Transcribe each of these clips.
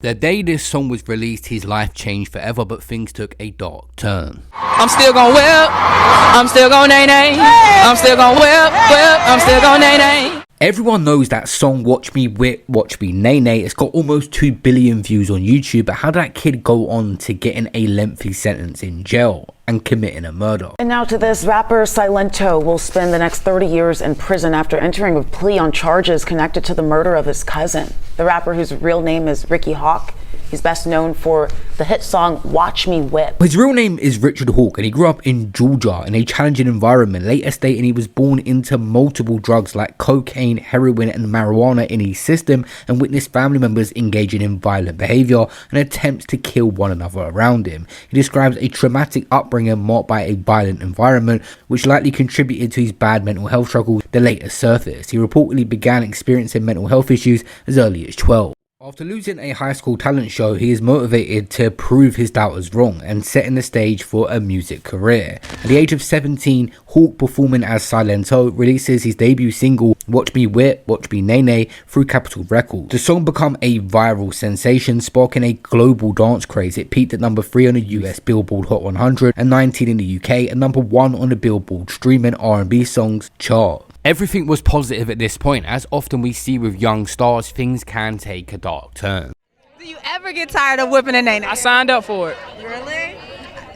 The day this song was released, his life changed forever, but things took a dark turn. I'm still gon' whip, I'm still gon' nay-nay, I'm still gon' whip, I'm still gon' nay-nay. Everyone knows that song Watch Me Whip, Watch Me Nay Nay. It's got almost 2 billion views on YouTube, but how did that kid go on to getting a lengthy sentence in jail and committing a murder? And now to this, rapper Silentó will spend the next 30 years in prison after entering a plea on charges connected to the murder of his cousin. The rapper, whose real name is Ricky Hawk, he's best known for the hit song Watch Me Whip. His real name is Richard Hawk, and he grew up in Georgia in a challenging environment, later stating he was born into multiple drugs like cocaine, heroin and marijuana in his system, and witnessed family members engaging in violent behavior and attempts to kill one another around him. He describes a traumatic upbringing marked by a violent environment, which likely contributed to his bad mental health struggles that later surfaced. He reportedly began experiencing mental health issues as early as 12. After losing a high school talent show, he is motivated to prove his doubters wrong and setting the stage for a music career. At the age of 17, Hawk, performing as Silentó, releases his debut single Watch Me Whip, Watch Me Nay Nay through Capitol Records. The song became a viral sensation, sparking a global dance craze. It peaked at number 3 on the US Billboard Hot 100 and 19 in the UK and number 1 on the Billboard Streaming R&B Songs chart. Everything was positive at this point. As often we see with young stars, things can take a dark turn. Do you ever get tired of whipping a nay-nay? I signed up for it. Really?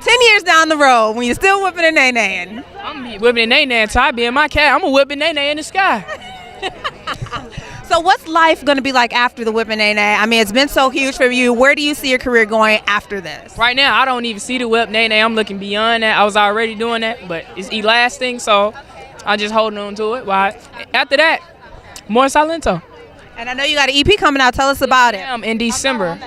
10 years down the road, when you're still whipping a nay-nay. I'm whipping a nay-nay until I be in my cat. I'm gonna whip a nay-nay in the sky. So what's life gonna be like after the whipping nay-nay? I mean, it's been so huge for you. Where do you see your career going after this? Right now, I don't even see the whip nay-nay. I'm looking beyond that. I was already doing that, but it's elasting, so I'm just holding on to it. Why? After that, more Silentó. And I know you got an EP coming out. Tell us about it. In December.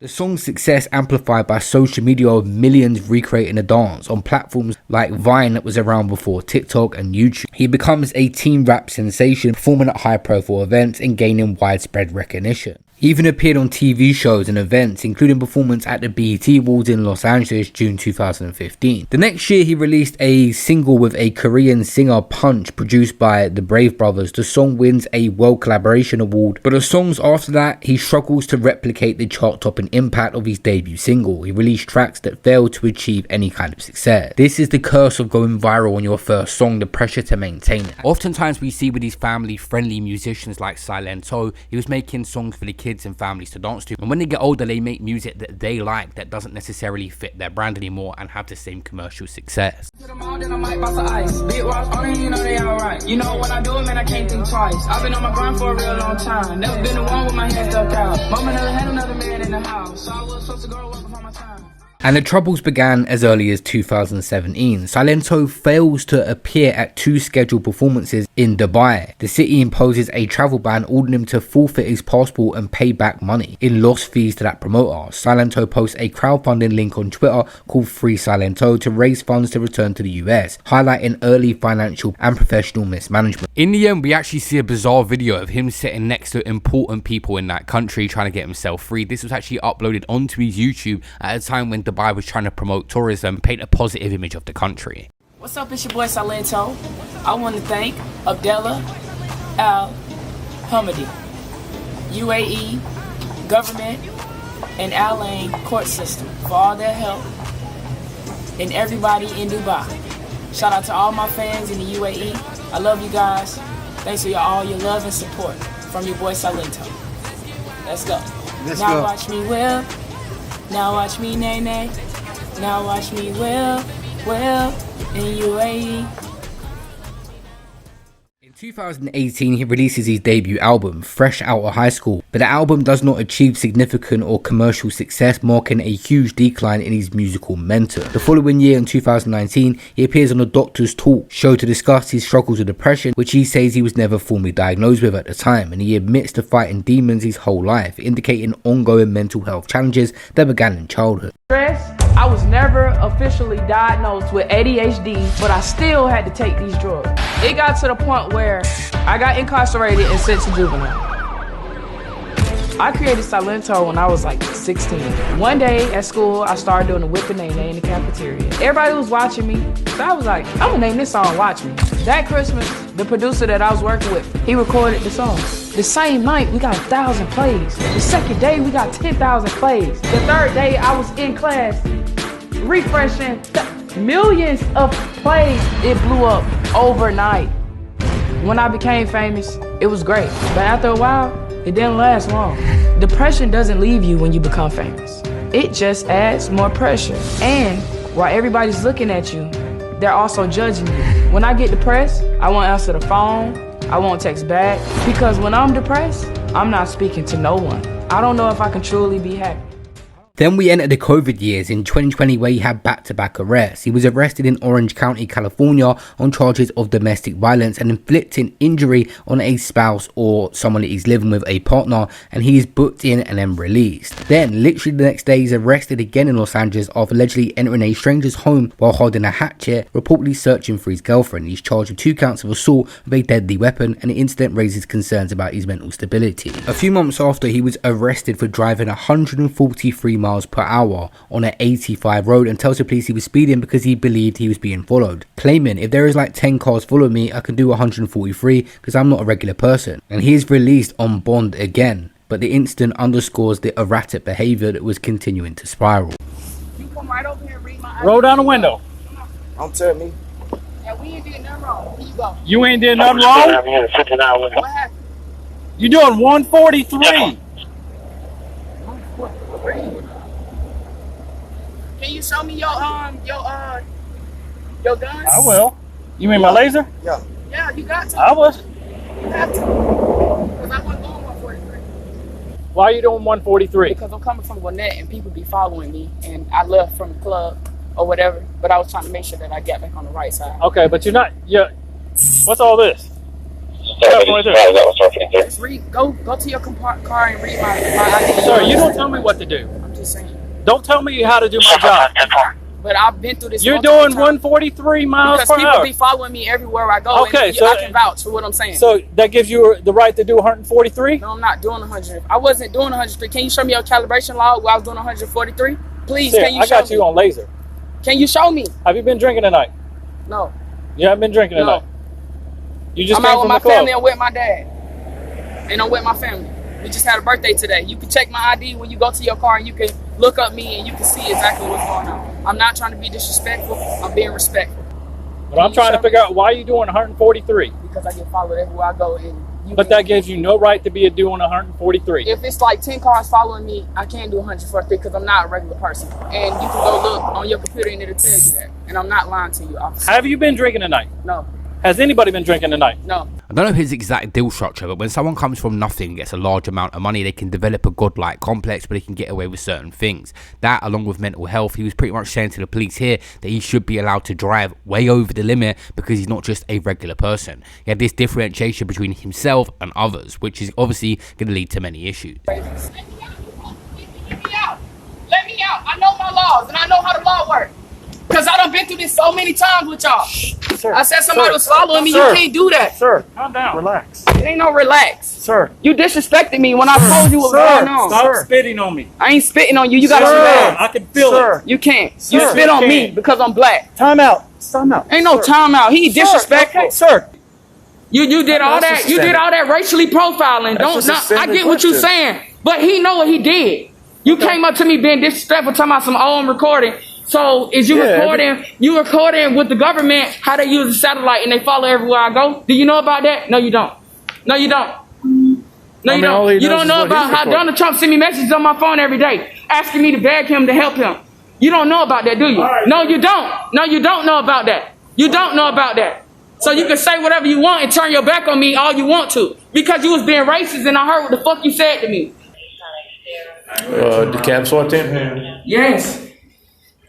The song's success amplified by social media, of millions recreating the dance on platforms like Vine that was around before TikTok and YouTube. He becomes a teen rap sensation, performing at high profile events and gaining widespread recognition. He even appeared on TV shows and events, including performance at the BET Awards in Los Angeles, June 2015. The next year, he released a single with a Korean singer, Punch, produced by the Brave Brothers. The song wins a World Collaboration Award, but the songs after that, he struggles to replicate the chart-topping impact of his debut single. He released tracks that failed to achieve any kind of success. This is the curse of going viral on your first song, the pressure to maintain it. Oftentimes, we see with these family-friendly musicians like Silentó, he was making songs for the kids and families to dance to, and when they get older they make music that they like that doesn't necessarily fit their brand anymore and have the same commercial success. You know when I do it, man, I can't think twice. I've been on my grind for a real long time. Never been the one with my hands stuck out. Mama never had another man in the house, so I was supposed to go to work before my time. And the troubles began as early as 2017. Silentó fails to appear at 2 scheduled performances in Dubai. The city imposes a travel ban, ordering him to forfeit his passport and pay back money in lost fees to that promoter. Silentó posts a crowdfunding link on Twitter called Free Silentó to raise funds to return to the US, highlighting early financial and professional mismanagement. In the end, we actually see a bizarre video of him sitting next to important people in that country trying to get himself free. This was actually uploaded onto his YouTube at a time when Dubai was trying to promote tourism, paint a positive image of the country. What's up, it's your boy Silentó. I want to thank Abdullah Al Hamidi, UAE government, and Al Ain court system for all their help, and everybody in Dubai. Shout out to all my fans in the UAE. I love you guys. Thanks for all your love and support from your boy Silentó. Let's go. Now watch me whip. Now watch me nay nay. Now watch me whip in UAE. In 2018, he releases his debut album, Fresh Out of High School, but the album does not achieve significant or commercial success, marking a huge decline in his musical mentor. The following year, in 2019, he appears on a Doctor's Talk show to discuss his struggles with depression, which he says he was never formally diagnosed with at the time, and he admits to fighting demons his whole life, indicating ongoing mental health challenges that began in childhood. I was never officially diagnosed with ADHD, but I still had to take these drugs. It got to the point where I got incarcerated and sent to juvenile. I created Silentó when I was like 16. One day at school, I started doing the whip and nae in the cafeteria. Everybody was watching me, so I was like, I'm gonna name this song Watch Me. That Christmas, the producer that I was working with, he recorded the song. The same night, we got 1,000 plays. The second day, we got 10,000 plays. The third day, I was in class, refreshing millions of plays. It blew up overnight. When I became famous, it was great. But after a while, it didn't last long. Depression doesn't leave you when you become famous. It just adds more pressure. And while everybody's looking at you, they're also judging you. When I get depressed, I won't answer the phone, I won't text back, because when I'm depressed, I'm not speaking to no one. I don't know if I can truly be happy. Then we entered the COVID years in 2020 where he had back-to-back arrests. He was arrested in Orange County, California on charges of domestic violence and inflicting injury on a spouse or someone that he's living with, a partner, and he is booked in and then released. Then, literally the next day, he's arrested again in Los Angeles after allegedly entering a stranger's home while holding a hatchet, reportedly searching for his girlfriend. He's charged with 2 counts of assault with a deadly weapon, and the incident raises concerns about his mental stability. A few months after, he was arrested for driving 143 miles per hour on an 85 road and tells the police he was speeding because he believed he was being followed, claiming if there is like 10 cars following me, I can do 143 because I'm not a regular person. And he is released on bond again, but the incident underscores the erratic behavior that was continuing to spiral. You come right over here and read my Roll down the window. Don't tell me. Yeah, we ain't did nothing wrong. Here you go. You ain't did nothing wrong? What happened? You doing 143. Can you show me your gun? I will. You mean my laser? Yeah. Yeah, you got to. I was. You have to. Because I wasn't going 143. Why are you doing 143? Because I'm coming from Gwinnett and people be following me, and I left from the club or whatever, but I was trying to make sure that I get back on the right side. Okay, but you're not. What's all this? Right there. Just read. Go to your car and read my ID. Sir, you don't tell me what to do. I'm just saying. Don't tell me how to do my job. But I've been through this. You're doing 143 miles because per people hour. be following me everywhere I go. Okay, and so I can vouch for what I'm saying. So that gives you the right to do 143? No, I'm not doing 100. I wasn't doing 103. Can you show me your calibration log where I was doing 143? Please, Sir, can you show me? I got you on laser. Can you show me? Have you been drinking tonight? No. You haven't been drinking tonight? You just I'm came out with from my the club. family and with my dad. And I'm with my family. We just had a birthday today. You can check my ID when you go to your car and you can look up me and you can see exactly what's going on. I'm not trying to be disrespectful. I'm being respectful. But I'm trying to figure out why you're doing 143. Because I get followed everywhere I go. But that gives you no right to be doing 143. If it's like 10 cars following me, I can't do 143 because I'm not a regular person. And you can go look on your computer and it'll tell you that. And I'm not lying to you, officer. Have you been drinking tonight? No. Has anybody been drinking tonight? No. I don't know his exact deal structure, but when someone comes from nothing and gets a large amount of money, they can develop a godlike complex where they can get away with certain things. That, along with mental health, he was pretty much saying to the police here that he should be allowed to drive way over the limit because he's not just a regular person. He had this differentiation between himself and others, which is obviously going to lead to many issues. Let me out. Let me out. I know my laws and I know how the law works. Because I done been through this so many times with y'all. Sir, I said somebody was following me. sir, You can't do that. Sir, calm down. Relax. It ain't no relax. Sir. You disrespected me when I told you what was going on. Stop spitting on me. I ain't spitting on you. You got Sir, too bad. I can feel it. You can't. Sir, You spit on me because I'm black. Time out. Time out. Ain't no time out. He disrespectful. Okay, sir. You did all that. You did all that racially profiling. I get what you're saying, but he know what he did. You came up to me being disrespectful, talking about some I'm recording. So is you recording? You recording with the government how they use the satellite and they follow everywhere I go? Do you know about that? No, you don't. No, you don't. No, you don't. You don't know about how Donald Trump send me messages on my phone every day asking me to beg him to help him. You don't know about that, do you? No, you don't. No, you don't know about that. You don't know about that. So you can say whatever you want and turn your back on me all you want to because you was being racist and I heard what the fuck you said to me. The cab SWAT team? Yes.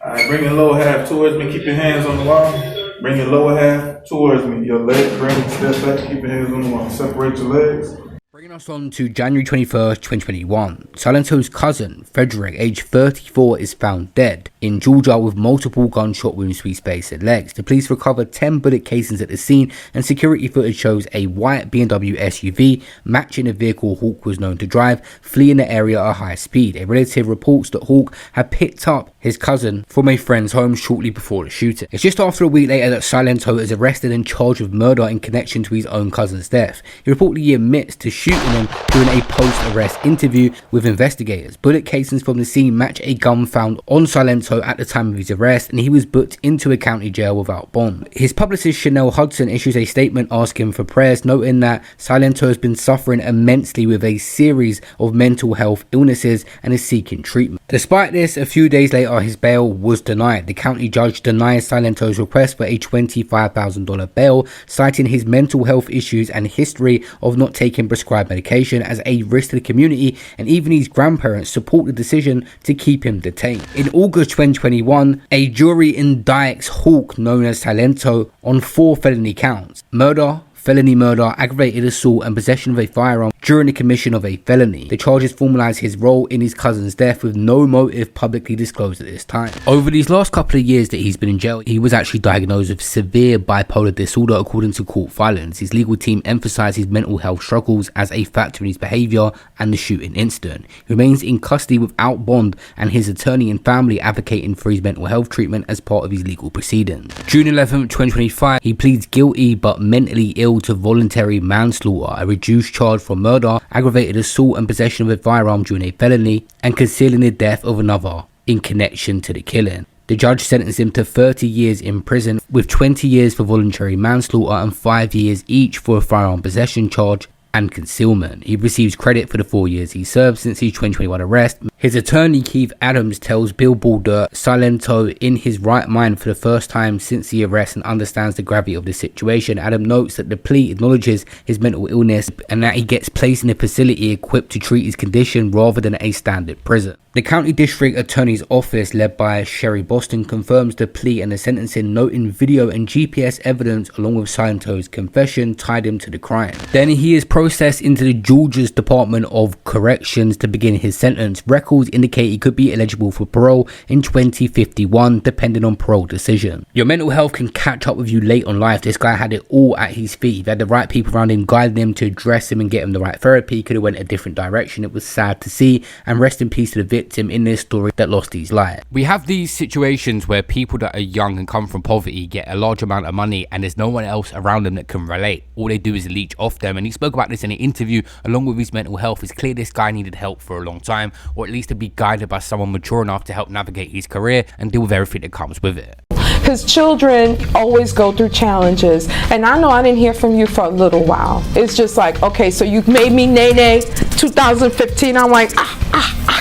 Alright, bring your lower half towards me. Keep your hands on the wall. Bring your lower half towards me. Your legs, bring step back. Keep your hands on the wall. Separate your legs. Bringing us on to January 21st, 2021. Silentó's cousin, Frederick, aged 34, is found dead in Georgia with multiple gunshot wounds to his face and legs. The police recovered 10 bullet casings at the scene, and security footage shows a white BMW SUV matching the vehicle Hawk was known to drive, fleeing the area at a high speed. A relative reports that Hawk had picked up his cousin from a friend's home shortly before the shooting. It's just after a week later that Silentó is arrested and charged with murder in connection to his own cousin's death. He reportedly admits to shooting him during a post-arrest interview with investigators. Bullet casings from the scene match a gun found on Silentó at the time of his arrest, and he was booked into a county jail without bond. His publicist Chanel Hudson issues a statement asking for prayers, noting that Silentó has been suffering immensely with a series of mental health illnesses and is seeking treatment. Despite this, a few days later his bail was denied. The county judge denied Silentó's request for a $25,000 bail, citing his mental health issues and history of not taking prescribed medication as a risk to the community, and even his grandparents support the decision to keep him detained. In August 2021, a jury indicts Hawk, known as Silentó, on 4 felony counts: murder, felony murder, aggravated assault, and possession of a firearm during the commission of a felony. The charges formalize his role in his cousin's death with no motive publicly disclosed at this time. Over these last couple of years that he's been in jail, he was actually diagnosed with severe bipolar disorder according to court filings. His legal team emphasized his mental health struggles as a factor in his behavior and the shooting incident. He remains in custody without bond, and his attorney and family advocating for his mental health treatment as part of his legal proceedings. June 11th, 2025, he pleads guilty but mentally ill to voluntary manslaughter, a reduced charge for murder, aggravated assault, and possession of a firearm during a felony, and concealing the death of another in connection to the killing. The judge sentenced him to 30 years in prison, with 20 years for voluntary manslaughter and 5 years each for a firearm possession charge and concealment. He receives credit for the 4 years he served since his 2021 arrest. His attorney Keith Adams tells Billboard that Silentó in his right mind for the first time since the arrest and understands the gravity of the situation. Adam notes that the plea acknowledges his mental illness and that he gets placed in a facility equipped to treat his condition rather than a standard prison. The County District Attorney's Office, led by Sherry Boston, confirms the plea and the sentencing, noting video and GPS evidence along with Silentó's confession tied him to the crime. Then he is processed into the Georgia's Department of Corrections to begin his sentence. Records indicate he could be eligible for parole in 2051, depending on parole decision. Your mental health can catch up with you late on life. This guy had it all at his feet. He had the right people around him, guiding him to address him and get him the right therapy. He could have went a different direction. It was sad to see, and rest in peace to the victim in this story that lost his life. We have these situations where people that are young and come from poverty get a large amount of money and there's no one else around them that can relate. All they do is leech off them, and he spoke about this in an interview along with his mental health. It's clear this guy needed help for a long time, or at least to be guided by someone mature enough to help navigate his career and deal with everything that comes with it. His children always go through challenges, and I know I didn't hear from you for a little while. It's just like, okay, so you made me Nene 2015. I'm like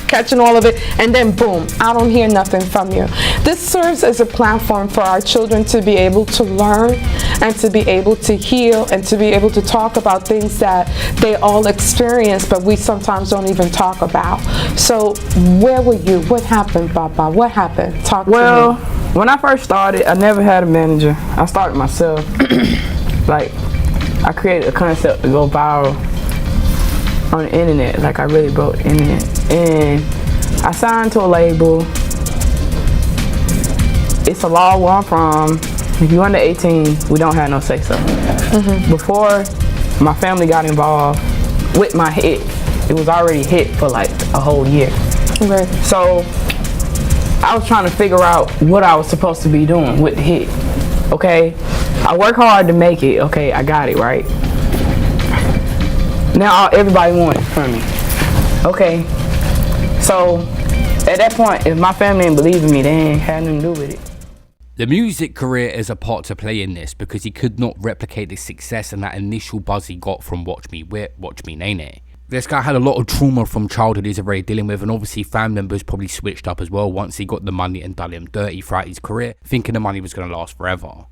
catching all of it, and then boom, I don't hear nothing from you. This serves as a platform for our children to be able to learn and to be able to heal and to be able to talk about things that they all experience but we sometimes don't even talk about. So where were you? What happened, Baba? What happened? Talk to me. When I first started, I never had a manager. I started myself. Like, I created a concept to go viral on the internet. Like, I really broke the internet. And I signed to a label. It's a law where I'm from. If you're under 18, we don't have no say-so. Before my family got involved with my hit, it was already hit for like a whole year. Okay. So I was trying to figure out what I was supposed to be doing with the hit. Okay, I work hard to make it. Okay, I got it right. Now everybody wants it from me. Okay, so at that point, if my family didn't believe in me, they ain't had nothing to do with it. The music career is a part to play in this because he could not replicate the success and that initial buzz he got from Watch Me Whip, Watch Me Nene. This guy had a lot of trauma from childhood he's already dealing with, and obviously family members probably switched up as well once he got the money and done him dirty throughout his career, thinking the money was going to last forever.